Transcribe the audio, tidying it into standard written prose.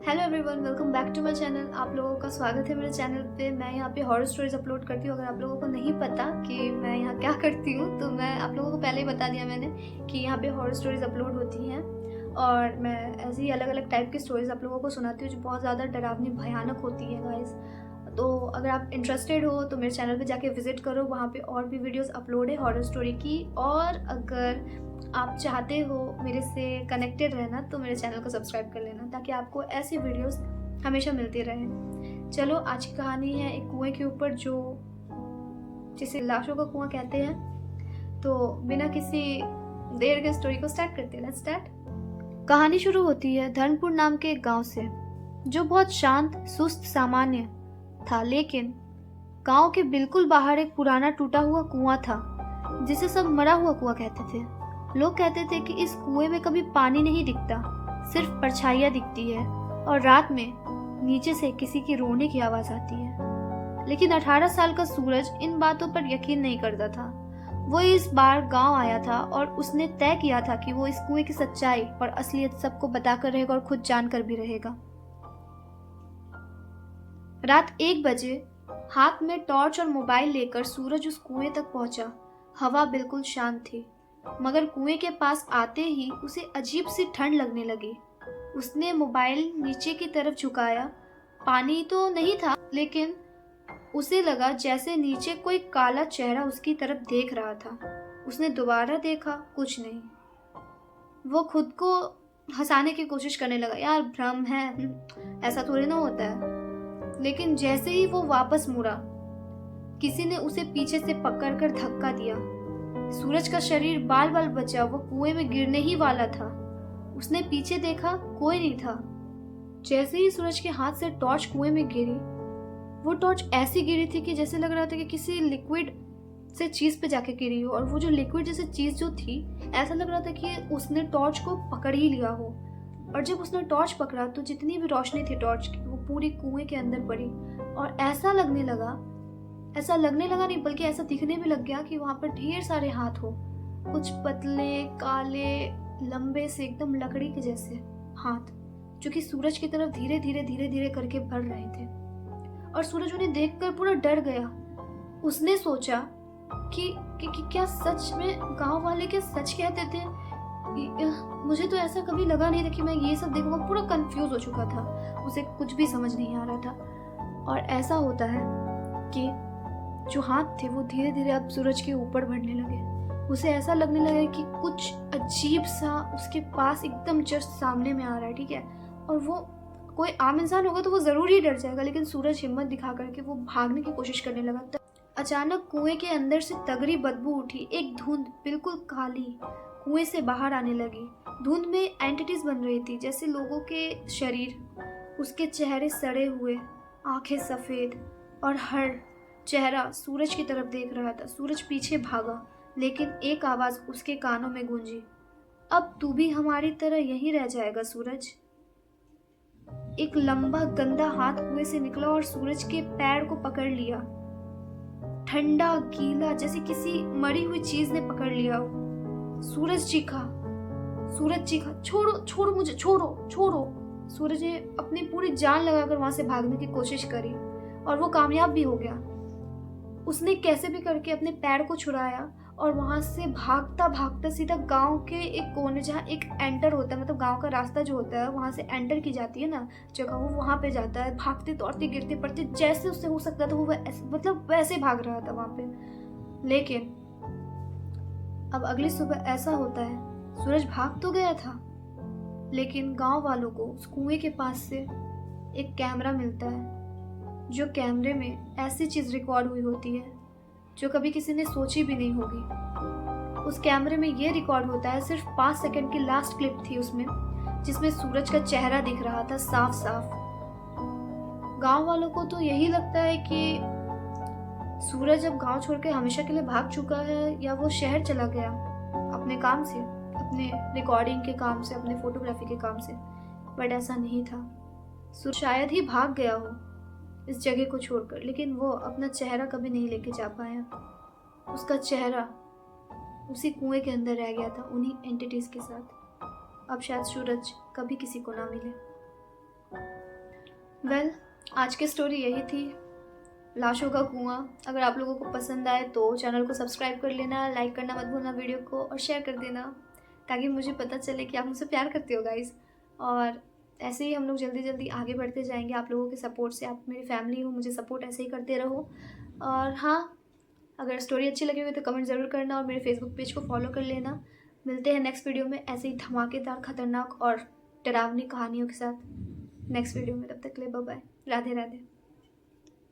Hello everyone, welcome back to my channel. आप लोगों का स्वागत है मेरे चैनल पे। मैं यहाँ पे हॉरर स्टोरीज अपलोड करती हूँ। अगर आप लोगों को नहीं पता कि मैं यहाँ क्या करती हूँ तो मैं आप लोगों को पहले ही बता दिया मैंने कि यहाँ पे हॉरर स्टोरीज अपलोड होती हैं और मैं ऐसे ही अलग अलग टाइप की स्टोरीज आप लोगों को सुनाती हूँ जो बहुत ज़्यादा डरावनी भयानक होती है गाइस। तो अगर आप इंटरेस्टेड हो तो मेरे चैनल पे जाके विजिट करो, वहाँ पे और भी वीडियोस अपलोड है हॉरर स्टोरी की। और अगर आप चाहते हो मेरे से कनेक्टेड रहना तो मेरे चैनल को सब्सक्राइब कर लेना ताकि आपको ऐसी वीडियोस हमेशा मिलती रहे। चलो, आज की कहानी है एक कुएं के ऊपर, जो जिसे लाशों का कुआं कहते हैं। तो बिना किसी देर के स्टोरी को स्टार्ट करते हैं। Let's start. कहानी शुरू होती है धर्मपुर नाम के एक गांव से, जो बहुत शांत, सुस्त, सामान्य था। लेकिन गांव के बिल्कुल बाहर एक पुराना टूटा हुआ कुआं था जिसे सब मरा हुआ कुआं कहते थे। लोग कहते थे कि इस कुएं में कभी पानी नहीं दिखता, सिर्फ परछाइयां दिखती है और रात में नीचे से किसी की रोने की आवाज आती है। लेकिन 18 साल का सूरज इन बातों पर यकीन नहीं करता था। वो इस बार गांव आया था और उसने तय किया था कि वो इस कुएं की सच्चाई और असलियत सबको बताकर रहेगा और खुद जानकर भी रहेगा। रात 1 बजे हाथ में टॉर्च और मोबाइल लेकर सूरज उस कुएं तक पहुंचा। हवा बिल्कुल शांत थी, मगर कुएं के पास आते ही उसे अजीब सी ठंड लगने लगी। उसने मोबाइल नीचे की तरफ झुकाया। पानी तो नहीं था, लेकिन उसे लगा जैसे नीचे कोई काला चेहरा उसकी तरफ देख रहा था। उसने दोबारा देखा, कुछ नहीं। वो खुद को हंसाने की कोशिश करने लगा, यार भ्रम है, ऐसा थोड़ी ना होता है। लेकिन जैसे ही वो वापस मुड़ा, किसी ने उसे पीछे से पकड़कर धक्का दिया। सूरज का शरीर बाल बाल बचा, वो कुएं में गिरने ही वाला था। उसने पीछे देखा, कोई नहीं था। जैसे ही सूरज के हाथ से टॉर्च कुएं में गिरी, वो टॉर्च ऐसी गिरी थी कि जैसे लग रहा था कि किसी लिक्विड से चीज पे जाके गिरी हो। और वो जो लिक्विड जैसे चीज जो थी, ऐसा लग रहा था कि उसने टॉर्च को पकड़ ही लिया हो। और जब उसने टॉर्च पकड़ा तो जितनी भी रोशनी थी टॉर्च की, वो पूरी कुएं के अंदर पड़ी। और ऐसा लगने लगा नहीं, बल्कि ऐसा दिखने भी लग गया कि वहां पर ढेर सारे हाथ हो। कुछ पतले, काले, लंबे से, एकदम लकड़ी के जैसे हाथ, जो कि सूरज की तरफ धीरे धीरे करके बढ़ रहे थे। और सूरज उन्हें देखकर पूरा डर गया। उसने सोचा कि क्या सच में गांव वाले क्या सच कहते थे? मुझे तो ऐसा कभी लगा नहीं था कि मैं ये सब देखूंगा। पूरा कंफ्यूज हो चुका था, उसे कुछ भी समझ नहीं आ रहा था। और ऐसा होता है कि जो हाथ थे वो धीरे धीरे अब सूरज के ऊपर बढ़ने लगे। उसे ऐसा लगने लगा कि कुछ अजीब सा उसके पास एकदम जस्ट सामने में आ रहा है, ठीक है। और वो कोई आम इंसान होगा तो वो जरूर ही डर जाएगा, लेकिन सूरज हिम्मत दिखा करके वो भागने की कोशिश करने लगा। तब अचानक कुएं के अंदर से तगड़ी बदबू उठी। एक धुंध बिल्कुल काली कुएं से बाहर आने लगी। धुंध में एंटिटीज बन रही थी, जैसे लोगों के शरीर। उसके चेहरे सड़े हुए, आंखें सफेद, और हर चेहरा सूरज की तरफ देख रहा था। सूरज पीछे भागा, लेकिन एक आवाज उसके कानों में गूंजी, अब तू भी हमारी तरह यहीं रह जाएगा सूरज। एक लंबा गंदा हाथ कुएं से निकला और सूरज के पैर को पकड़ लिया। ठंडा, गीला, जैसे किसी मरी हुई चीज ने पकड़ लिया हो। सूरज चीखा, छोड़ो छोड़ो मुझे, छोड़ो। सूरज ने अपनी पूरी जान लगाकर वहां से भागने की कोशिश करी और वो कामयाब भी हो गया। उसने कैसे भी करके अपने पैर को छुड़ाया और वहां से भागता भागता सीधा गांव के एक कोने, जहाँ एक एंटर होता है, मतलब गांव का रास्ता जो होता है वहां से एंटर की जाती है ना जगह, वो वहां पे जाता है। भागते दौड़ते गिरते पड़ते जैसे उससे हो सकता था वो मतलब वैसे भाग रहा था वहां पे। लेकिन अब अगली सुबह ऐसा होता है, सूरज भाग तो गया था, लेकिन गांव वालों को उस कुएं के पास से एक कैमरा मिलता है, जो कैमरे में ऐसी चीज रिकॉर्ड हुई होती है जो कभी किसी ने सोची भी नहीं होगी। उस कैमरे में ये रिकॉर्ड होता है, सिर्फ 5 सेकंड की लास्ट क्लिप थी उसमें, जिसमें सूरज का चेहरा दिख रहा था साफ साफ। गांव वालों को तो यही लगता है कि सूरज अब गांव छोड़ के हमेशा के लिए भाग चुका है, या वो शहर चला गया अपने काम से, अपने रिकॉर्डिंग के काम से, अपने फोटोग्राफी के काम से। बट ऐसा नहीं था। सूरज शायद ही भाग गया हो इस जगह को छोड़कर, लेकिन वो अपना चेहरा कभी नहीं लेके जा पाया। उसका चेहरा उसी कुएं के अंदर रह गया था, उन्हीं एंटिटीज के साथ। अब शायद सूरज कभी किसी को ना मिले। वेल, आज की स्टोरी यही थी, लाशों का कुआं। अगर आप लोगों को पसंद आए तो चैनल को सब्सक्राइब कर लेना, लाइक करना मत भूलना वीडियो को, और शेयर कर देना ताकि मुझे पता चले कि आप मुझसे प्यार करते हो गाइस। और ऐसे ही हम लोग जल्दी जल्दी आगे बढ़ते जाएंगे आप लोगों के सपोर्ट से। आप मेरी फैमिली हो, मुझे सपोर्ट ऐसे ही करते रहो। और हाँ, अगर स्टोरी अच्छी लगी हुई तो कमेंट ज़रूर करना, और मेरे फेसबुक पेज को फॉलो कर लेना। मिलते हैं नेक्स्ट वीडियो में ऐसे ही धमाकेदार, खतरनाक और डरावनी कहानियों के साथ नेक्स्ट वीडियो में। तब तक के लिए बाय बाय, राधे राधे।